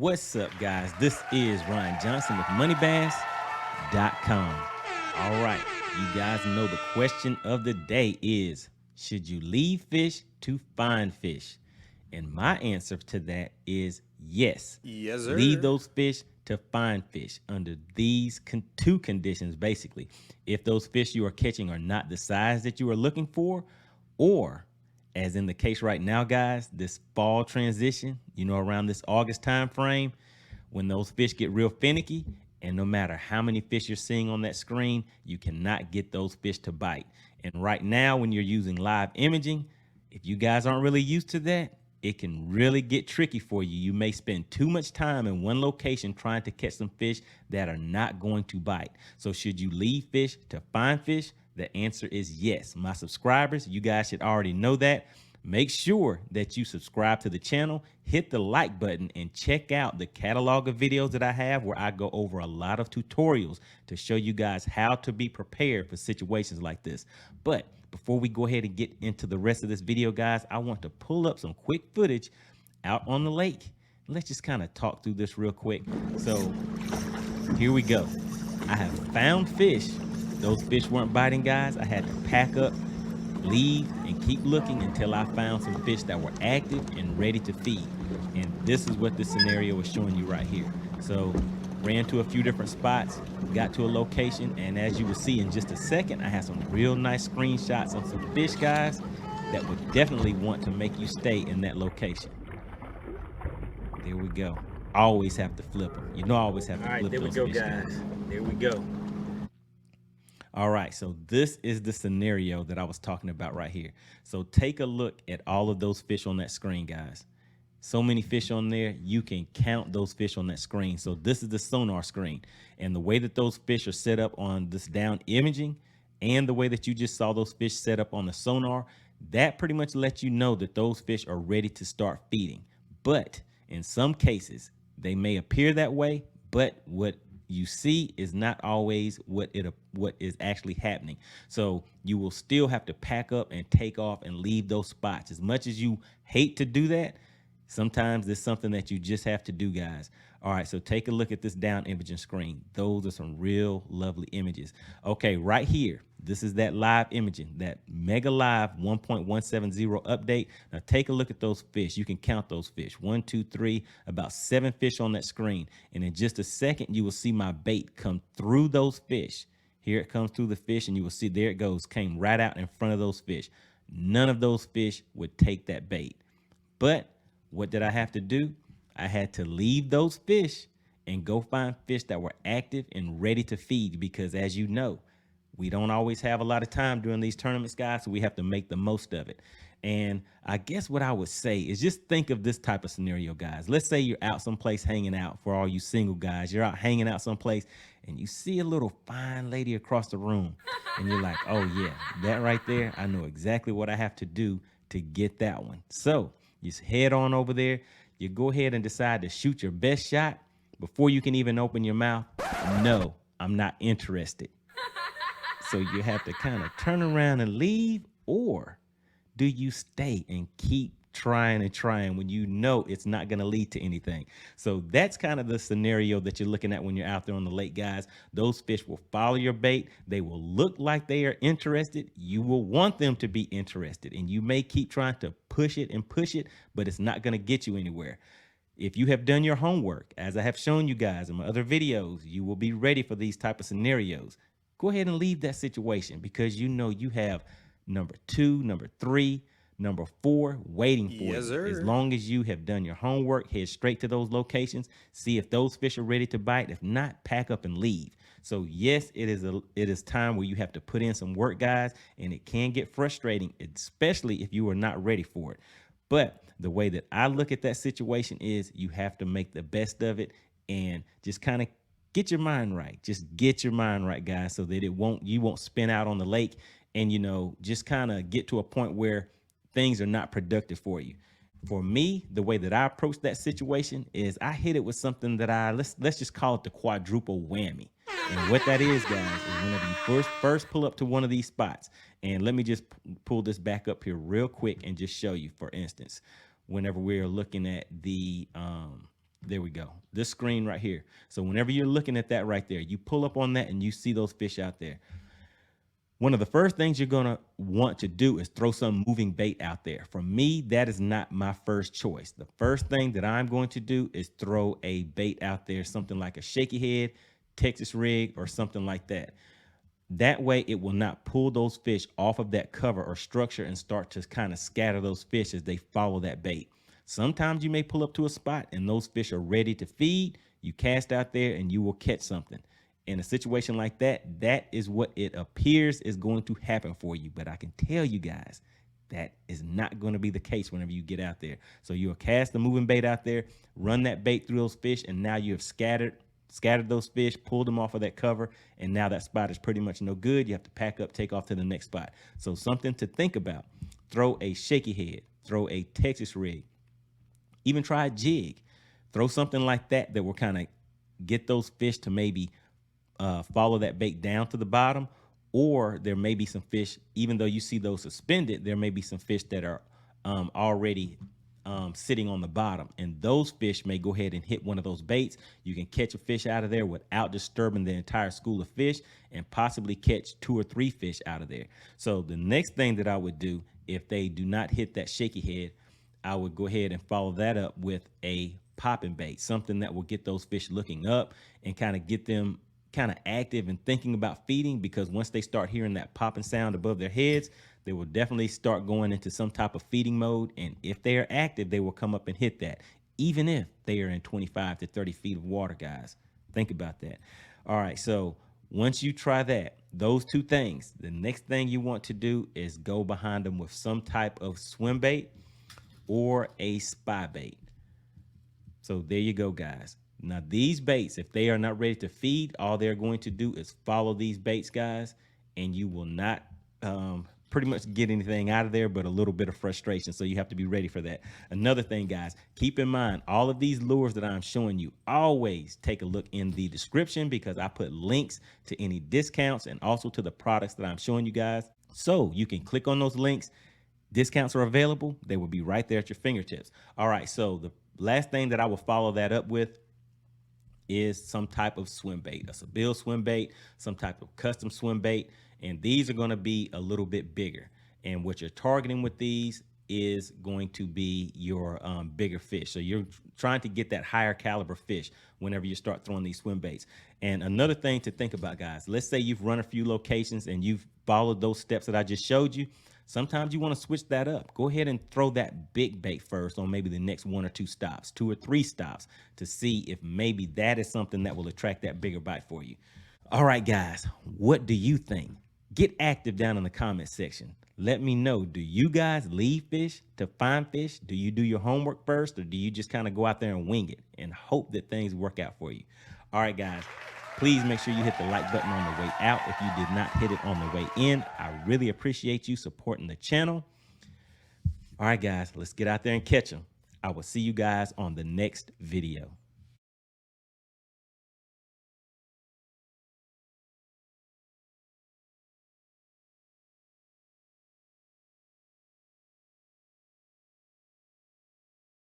What's up, guys? This is Ryan Johnson with MoneyBass.com. All right, you guys know the question of the day is, should you leave fish to find fish? And my answer to that is yes. Yes, sir. Leave those fish to find fish under these two conditions, basically. If those fish you are catching are not the size that you are looking for, or as in the case right now, guys, this fall transition, around this August time frame, when those fish get real finicky, and no matter how many fish you're seeing on that screen, you cannot get those fish to bite. And right now, when you're using live imaging, if you guys aren't really used to that, it can really get tricky for you. You may spend too much time in one location trying to catch some fish that are not going to bite. So should you leave fish to find fish? The answer is yes. My subscribers, you guys should already know that. Make sure that you subscribe to the channel, hit the like button, and check out the catalog of videos that I have where I go over a lot of tutorials to show you guys how to be prepared for situations like this. But before we go ahead and get into the rest of this video, guys, I want to pull up some quick footage out on the lake. Let's just kind of talk through this real quick. So here we go. I have found fish. Those fish weren't biting, guys. I had to pack up, leave, and keep looking until I found some fish that were active and ready to feed. And this is what this scenario is showing you right here. So ran to a few different spots, got to a location, and as you will see in just a second, I have some real nice screenshots of some fish, guys, that would definitely want to make you stay in that location. There we go. Always have to flip them. I always have to flip those fish. All right, there we go, guys. There we go. All right, so this is the scenario that I was talking about right here. So take a look at all of those fish on that screen, guys. So many fish on there, you can count those fish on that screen. So this is the sonar screen. And the way that those fish are set up on this down imaging and the way that you just saw those fish set up on the sonar, that pretty much lets you know that those fish are ready to start feeding. But in some cases, they may appear that way, but what you see is not always what is actually happening. So you will still have to pack up and take off and leave those spots. As much as you hate to do that, sometimes it's something that you just have to do, guys. All right, so take a look at this down imaging screen. Those are some real lovely images. Okay, right here, this is that live imaging, that mega live 1.170 update. Now take a look at those fish. You can count those fish. 1, 2, 3, about 7 fish on that screen. And in just a second, you will see my bait come through those fish. Here it comes through the fish, and you will see there it goes, came right out in front of those fish. None of those fish would take that bait. But what did I have to do? I had to leave those fish and go find fish that were active and ready to feed, because as you know, we don't always have a lot of time during these tournaments, guys, so we have to make the most of it. And I guess what I would say is just think of this type of scenario, guys. Let's say you're out someplace hanging out. For all you single guys, you're out hanging out someplace and you see a little fine lady across the room and you're like, oh yeah, that right there, I know exactly what I have to do to get that one. So you just head on over there. You go ahead and decide to shoot your best shot before you can even open your mouth. No, I'm not interested. So you have to kind of turn around and leave, or do you stay and keep trying and trying when you know it's not going to lead to anything? So that's kind of the scenario that you're looking at when you're out there on the lake, guys. Those fish will follow your bait. They will look like they are interested. You will want them to be interested, and you may keep trying to push it, but it's not going to get you anywhere. If you have done your homework, as I have shown you guys in my other videos, you will be ready for these type of scenarios. Go ahead and leave that situation, because you know you have number 2, number 3, number 4 waiting for you. Sir. As long as you have done your homework, head straight to those locations, see if those fish are ready to bite. If not, pack up and leave. So yes, it is time where you have to put in some work, guys, and it can get frustrating, especially if you are not ready for it. But the way that I look at that situation is you have to make the best of it and just kind of get your mind right. Just get your mind right, guys, so that you won't spin out on the lake and, just kind of get to a point where things are not productive for you. For me, the way that I approach that situation is I hit it with something that let's just call it the quadruple whammy. And what that is, guys, is whenever you first pull up to one of these spots, and let me just pull this back up here real quick and just show you, for instance, whenever we're looking at the There we go. This screen right here. So whenever you're looking at that right there, you pull up on that and you see those fish out there. One of the first things you're going to want to do is throw some moving bait out there. For me, that is not my first choice. The first thing that I'm going to do is throw a bait out there, something like a shaky head, Texas rig, or something like that. That way it will not pull those fish off of that cover or structure and start to kind of scatter those fish as they follow that bait. Sometimes you may pull up to a spot and those fish are ready to feed. You cast out there and you will catch something. In a situation like that, that is what it appears is going to happen for you. But I can tell you guys, that is not going to be the case whenever you get out there. So you'll cast the moving bait out there, run that bait through those fish, and now you have scattered those fish, pulled them off of that cover, and now that spot is pretty much no good. You have to pack up, take off to the next spot. So something to think about. Throw a shaky head, throw a Texas rig, even try a jig. Throw something like that that will kind of get those fish to maybe follow that bait down to the bottom, or there may be some fish, even though you see those suspended, there may be some fish that are already sitting on the bottom, and those fish may go ahead and hit one of those baits. You can catch a fish out of there without disturbing the entire school of fish, and possibly catch 2 or 3 fish out of there. So the next thing that I would do, if they do not hit that shaky head, I would go ahead and follow that up with a popping bait, something that will get those fish looking up and kind of get them kind of active and thinking about feeding, because once they start hearing that popping sound above their heads, they will definitely start going into some type of feeding mode. And if they are active, they will come up and hit that, even if they are in 25 to 30 feet of water, guys. Think about that. All right, so once you try that, those 2 things, the next thing you want to do is go behind them with some type of swim bait or a spy bait. So there you go, guys. Now, these baits, if they are not ready to feed, all they're going to do is follow these baits, guys, and you will not pretty much get anything out of there but a little bit of frustration. So you have to be ready for that. Another thing, guys, keep in mind, all of these lures that I'm showing you, always take a look in the description, because I put links to any discounts and also to the products that I'm showing you guys. So you can click on those links. Discounts are available. They will be right there at your fingertips. All right, so the last thing that I will follow that up with is some type of swim bait, a Sabile swim bait, some type of custom swim bait, and these are going to be a little bit bigger. And what you're targeting with these is going to be your bigger fish. So you're trying to get that higher caliber fish whenever you start throwing these swim baits. And another thing to think about, guys, let's say you've run a few locations and you've followed those steps that I just showed you. Sometimes you want to switch that up. Go ahead and throw that big bait first on maybe the next 1 or 2 stops, 2 or 3 stops, to see if maybe that is something that will attract that bigger bite for you. All right, guys, what do you think? Get active down in the comment section. Let me know, do you guys leave fish to find fish? Do you do your homework first, or do you just kind of go out there and wing it and hope that things work out for you? All right, guys. Please make sure you hit the like button on the way out if you did not hit it on the way in. I really appreciate you supporting the channel. All right, guys, let's get out there and catch them. I will see you guys on the next video.